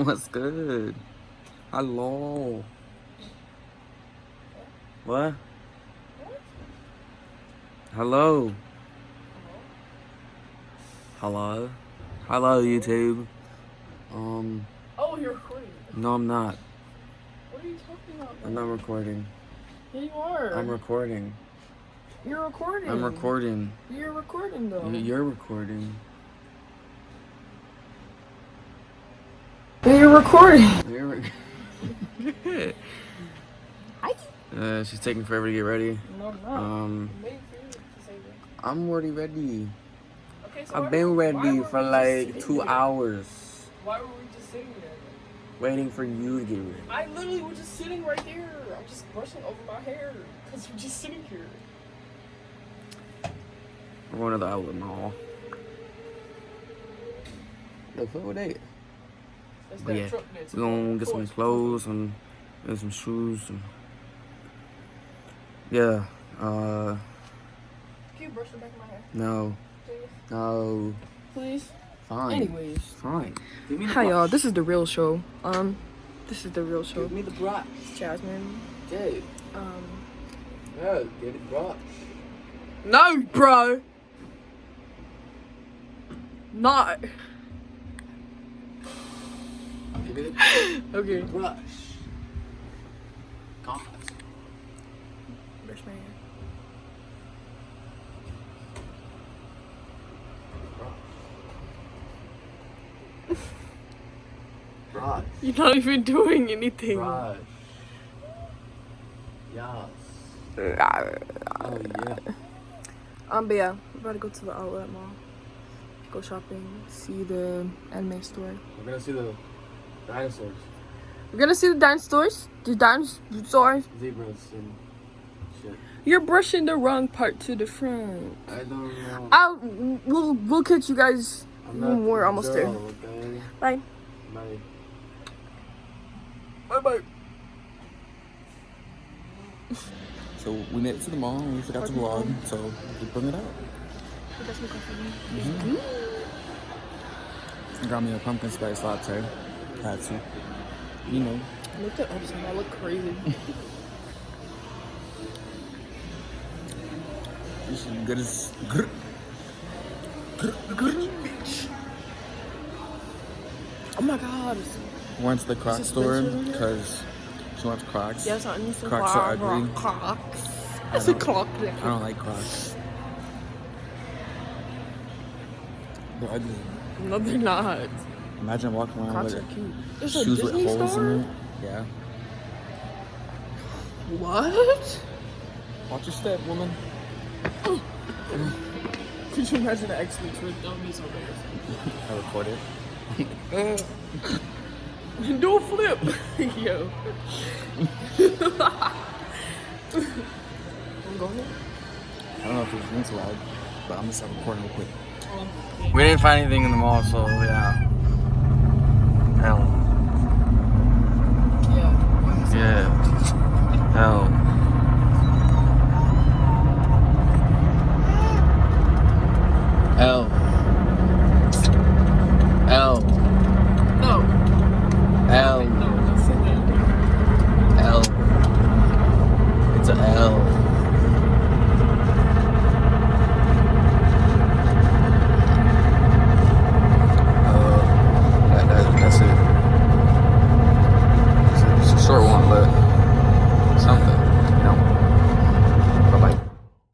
What's good? Hello. What? Hello. Hello. Hello, YouTube. Oh, you're recording. No, I'm not. What are you talking about? I'm not recording. Yeah, you are. I'm recording. You're recording. I'm recording. You're recording, though. You're recording. Yeah, you're recording. You're Hi. she's taking forever to get ready. No, I'm not. I'm waiting for you to say that. I'm already ready. Okay, so I've been ready for like 2 hours. hours. Why were we just sitting there? Waiting for you to get ready. I literally was just sitting right there. I'm just brushing over my hair because we're just sitting here. We're going to the outlet mall. Look, what date? That's But that yeah, truck that's we're gonna get some close. clothes and some shoes. And yeah, Can you brush the back of my hair? no. Please? No. Please? Fine. Anyways. Fine. Give me the Hi, brush. y'all. This is the real show. This is the real show. Give me the brush. Jasmine. Dude. No, get the brush. No, bro. No. Give me the Okay. brush. God. Brush my hair. Brush. You're not even doing anything. Brush. Yes. Oh yeah. But yeah, we're about to go to the outlet mall. Go shopping, see the anime store. We're gonna see the dinosaurs, We're gonna see the dinosaurs. The dinosaurs. zebras, and shit. You're brushing the wrong part to the front. I don't know. We'll catch you guys when we're almost there. Okay? Bye. Bye. Bye bye. So we made it to the mall and we forgot to vlog, so we bring it out. We got some coffee. I got me a pumpkin spice latte. Had to. You know. Look at upside. I look crazy. This is good as bitch. Oh my god. Went to the Crocs Is it store Spencer in here? because she wants Crocs. Yes, I need some Crocs are ugly. Crocs. That's a clock. I don't like Crocs. They're ugly. No, they're not. Imagine walking around Crocs with are cute. There's a shoes with Disney holes store? in it. Yeah. What? Watch your step, woman. Could you imagine the actually tripped? That would be so embarrassing. I record it. Do a flip. Yo. Go ahead. I don't know if it's links loud, but I'm gonna start recording real quick. We didn't find anything in the mall, so yeah. Hell. Yeah. Yeah. Hell.